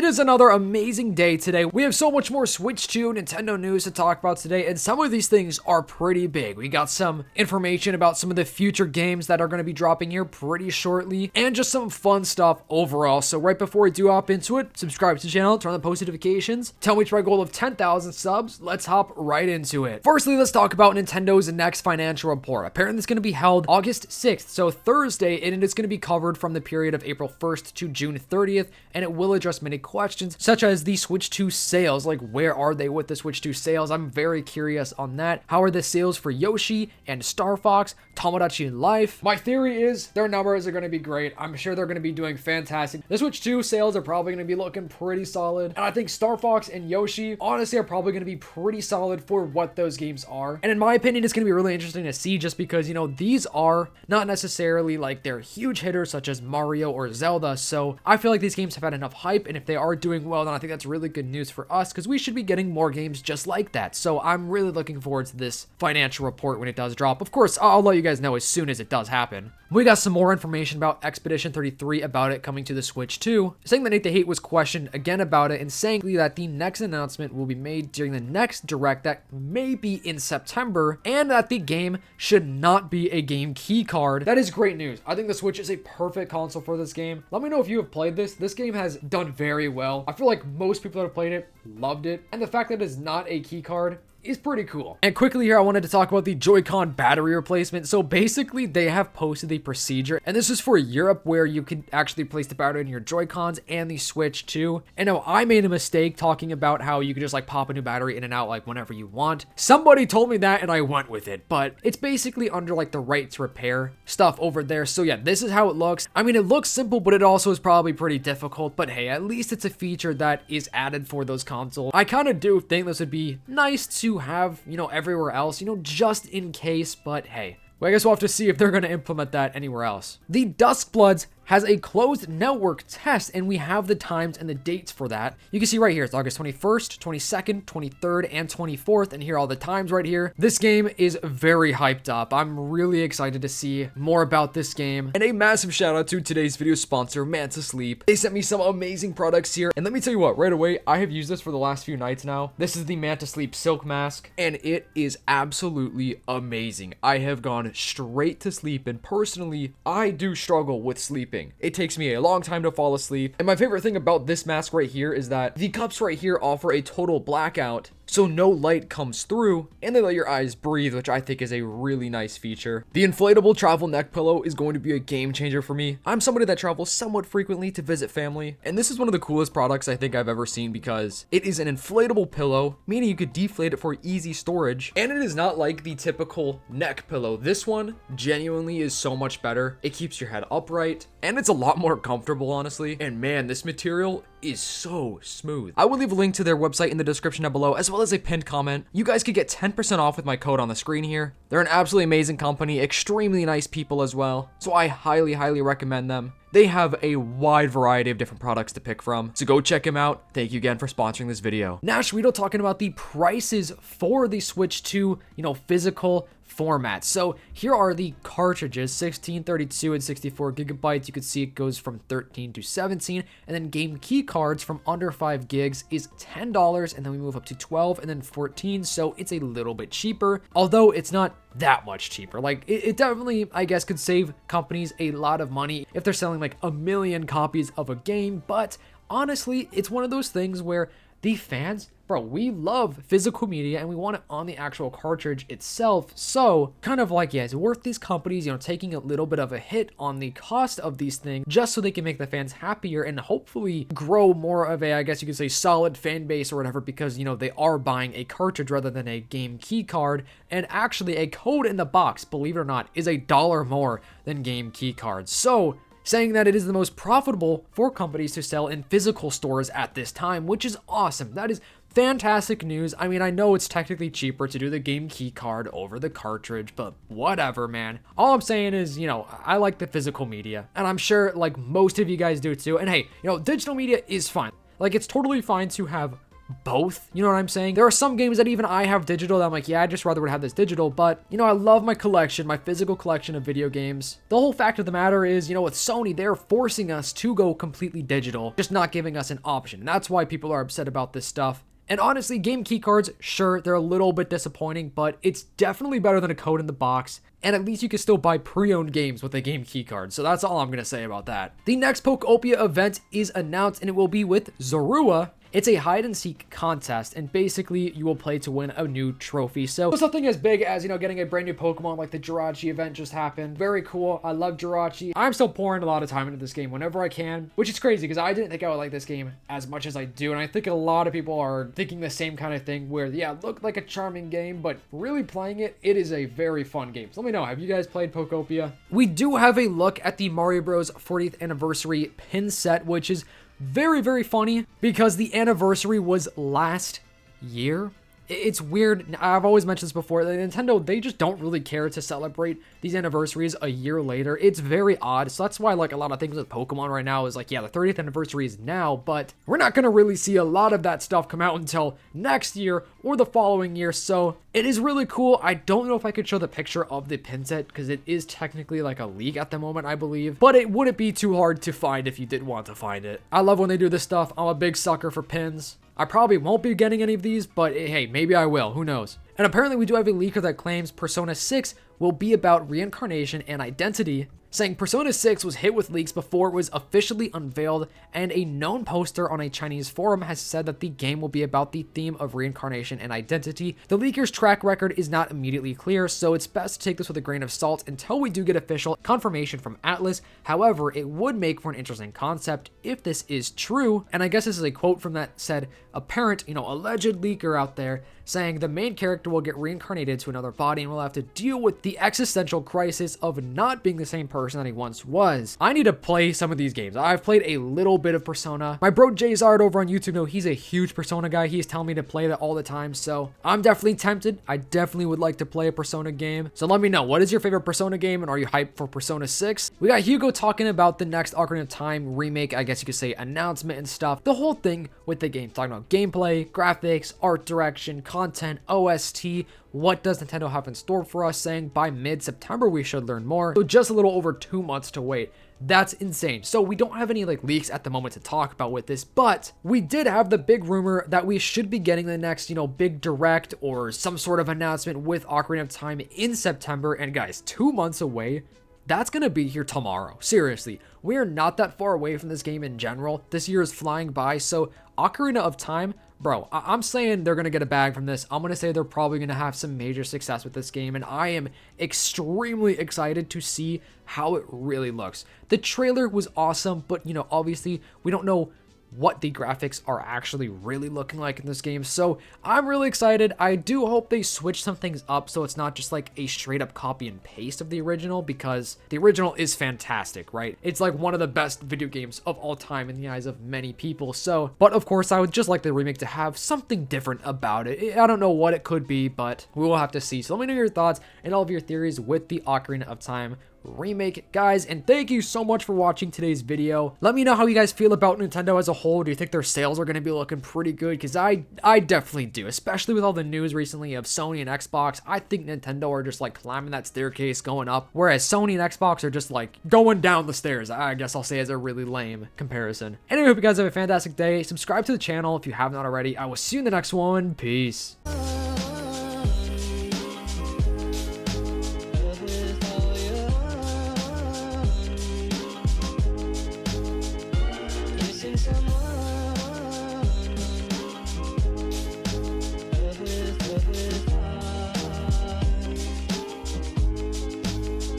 is another amazing day today. We have so much more Switch 2 Nintendo news to talk about today, and some of these things are pretty big. We got some information about some of the future games that are going to be dropping here pretty shortly, and just some fun stuff overall. So right before we do hop into it, subscribe to the channel, turn on the post notifications, tell me to my goal of 10,000 subs. Let's hop right into it. Firstly, let's talk about Nintendo's next financial report. Apparently it's going to be held August 6th, so Thursday, and it's going to be covered from the period of April 1st to June 30th, and it will address many questions such as the Switch 2 sales. Like, where are they with the Switch 2 sales? I'm very curious on that. How are the sales for Yoshi and Star Fox, Tomodachi Life? My theory is their numbers are going to be great. I'm sure they're going to be doing fantastic. The Switch 2 sales are probably going to be looking pretty solid, and I think Star Fox and Yoshi honestly are probably going to be pretty solid for what those games are. And in my opinion, it's going to be really interesting to see, just because, you know, these are not necessarily like they're huge hitters such as Mario or Zelda, so I feel like these games have had enough hype, and if they are doing well, then I think that's really good news for us, because we should be getting more games just like that. So I'm really looking forward to this financial report when it does drop. Of course, I'll let you guys know as soon as it does happen. We got some more information about Expedition 33 about it coming to the Switch 2, saying that Nate the Hate was questioned again about it, and saying that the next announcement will be made during the next direct that may be in September, and that the game should not be a game key card. That is great news. I think the Switch is a perfect console for this game. Let me know if you have played this. This game has done very well. I feel like most people that have played it loved it, and the fact that it is not a key card is pretty cool. And quickly here, I wanted to talk about the Joy-Con battery replacement. So basically, they have posted the procedure, and this is for Europe, where you can actually place the battery in your Joy-Cons and the Switch too. And now, I made a mistake talking about how you could just like pop a new battery in and out like whenever you want. Somebody told me that and I went with it, but it's basically under like the right to repair stuff over there. So yeah, this is how it looks. I mean, it looks simple, but it also is probably pretty difficult, but hey, at least it's a feature that is added for those consoles. I kind of do think this would be nice to have, you know, everywhere else, you know, just in case, but hey, well, I guess we'll have to see if they're going to implement that anywhere else. The Duskbloods has a closed network test, and we have the times and the dates for that. You can see right here, it's August 21st, 22nd, 23rd, and 24th, and here are all the times right here. This game is very hyped up. I'm really excited to see more about this game. And a massive shout out to today's video sponsor, Manta Sleep. They sent me some amazing products here, and let me tell you what, right away, I have used this for the last few nights now. This is the Manta Sleep Silk Mask, and it is absolutely amazing. I have gone straight to sleep, and personally, I do struggle with sleeping. It takes me a long time to fall asleep. And my favorite thing about this mask right here is that the cups right here offer a total blackout, so no light comes through, and they let your eyes breathe, which I think is a really nice feature. The inflatable travel neck pillow is going to be a game changer for me. I'm somebody that travels somewhat frequently to visit family, and this is one of the coolest products I think I've ever seen, because it is an inflatable pillow, meaning you could deflate it for easy storage, and it is not like the typical neck pillow. This one genuinely is so much better. It keeps your head upright, and it's a lot more comfortable, honestly. And man, this material is so smooth. I will leave a link to their website in the description down below, as well as a pinned comment. You guys could get 10% off with my code on the screen here. They're an absolutely amazing company, extremely nice people as well, so I highly recommend them. They have a wide variety of different products to pick from, so go check them out. Thank you again for sponsoring this video. Now, Shweedo talking about the prices for the Switch 2, you know, physical format. So here are the cartridges, 16, 32, and 64 gigabytes. You can see it goes from 13 to 17, and then game key cards from under 5 gigs is $10, and then we move up to 12 and then 14, so it's a little bit cheaper, although it's not that much cheaper. Like, it definitely, I guess, could save companies a lot of money if they're selling like 1 million copies of a game, but honestly, it's one of those things where the fans, bro, we love physical media and we want it on the actual cartridge itself. So kind of like, yeah, it's worth these companies, you know, taking a little bit of a hit on the cost of these things just so they can make the fans happier and hopefully grow more of a, I guess you could say, solid fan base or whatever, because, you know, they are buying a cartridge rather than a game key card. And actually a code in the box, believe it or not, is $1 more than game key cards. So saying that it is the most profitable for companies to sell in physical stores at this time, which is awesome. That is fantastic news. I mean, I know it's technically cheaper to do the game key card over the cartridge, but whatever, man. All I'm saying is, you know, I like the physical media, and I'm sure like most of you guys do too. And hey, you know, digital media is fine. Like, it's totally fine to have both. You know what I'm saying? There are some games that even I have digital that I'm like, yeah, I just rather would have this digital, but you know, I love my collection, my physical collection of video games. The whole fact of the matter is, you know, with Sony, they're forcing us to go completely digital, just not giving us an option. And that's why people are upset about this stuff. And honestly, game keycards, sure, they're a little bit disappointing, but it's definitely better than a code in the box. And at least you can still buy pre-owned games with a game keycard. So that's all I'm going to say about that. The next Pokopia event is announced, and it will be with Zorua. It's a hide and seek contest, and basically you will play to win a new trophy. So something as big as, you know, getting a brand new Pokemon like the Jirachi event just happened. Very cool. I love Jirachi. I'm still pouring a lot of time into this game whenever I can, which is crazy because I didn't think I would like this game as much as I do. And I think a lot of people are thinking the same kind of thing where, yeah, it looked like a charming game, but really playing it, it is a very fun game. So let me know, have you guys played Pokopia? We do have a look at the Mario Bros. 40th anniversary pin set, which is very, very funny because the anniversary was last year. It's weird. I've always mentioned this before. Nintendo, they just don't really care to celebrate these anniversaries a year later. It's very odd. So that's why, like, a lot of things with Pokemon right now is like, yeah, the 30th anniversary is now, but we're not going to really see a lot of that stuff come out until next year or the following year. So it is really cool. I don't know if I could show the picture of the pin set because it is technically like a leak at the moment, I believe, but it wouldn't be too hard to find if you did want to find it. I love when they do this stuff. I'm a big sucker for pins. I probably won't be getting any of these, but hey, maybe I will. Who knows? And apparently we do have a leaker that claims Persona 6 will be about reincarnation and identity, saying Persona 6 was hit with leaks before it was officially unveiled, and a known poster on a Chinese forum has said that the game will be about the theme of reincarnation and identity. The leaker's track record is not immediately clear, so it's best to take this with a grain of salt until we do get official confirmation from Atlas. However, it would make for an interesting concept if this is true, and I guess this is a quote from that said apparent, you know, alleged leaker out there, saying the main character will get reincarnated to another body and will have to deal with the existential crisis of not being the same person that he once was. I need to play some of these games. I've played a little bit of Persona. My bro Jzard over on YouTube, though, he's a huge Persona guy. He's telling me to play that all the time, so I'm definitely tempted. I definitely would like to play a Persona game. So let me know, what is your favorite Persona game, and are you hyped for Persona 6? We got Hugo talking about the next Ocarina of Time remake, I guess you could say announcement and stuff. The whole thing with the game, talking about gameplay, graphics, art direction, content, OST, what does Nintendo have in store for us, saying by mid-September we should learn more. So just a little over 2 months to wait. That's insane. So we don't have any like leaks at the moment to talk about with this, but we did have the big rumor that we should be getting the next, you know, big direct or some sort of announcement with Ocarina of Time in September. And guys, 2 months away. That's gonna be here tomorrow. Seriously, we are not that far away from this game in general. This year is flying by, so Ocarina of Time, bro, I'm saying they're gonna get a bag from this. I'm gonna say they're probably gonna have some major success with this game, and I am extremely excited to see how it really looks. The trailer was awesome, but you know, obviously we don't know what the graphics are actually really looking like in this game. So I'm really excited. I do hope they switch some things up so it's not just like a straight up copy and paste of the original, because the original is fantastic, right? It's like one of the best video games of all time in the eyes of many people. So, but of course I would just like the remake to have something different about it. I don't know what it could be, but we will have to see. So let me know your thoughts and all of your theories with the Ocarina of Time remake, guys, and thank you so much for watching today's video. Let me know how you guys feel about Nintendo as a whole. Do you think their sales are going to be looking pretty good? Because I definitely do, especially with all the news recently of Sony and Xbox. I think Nintendo are just like climbing that staircase going up, whereas Sony and Xbox are just like going down the stairs. I guess I'll say as a really lame comparison. Anyway, hope you guys have a fantastic day. Subscribe to the channel if you have not already. I will see you in the next one. Peace.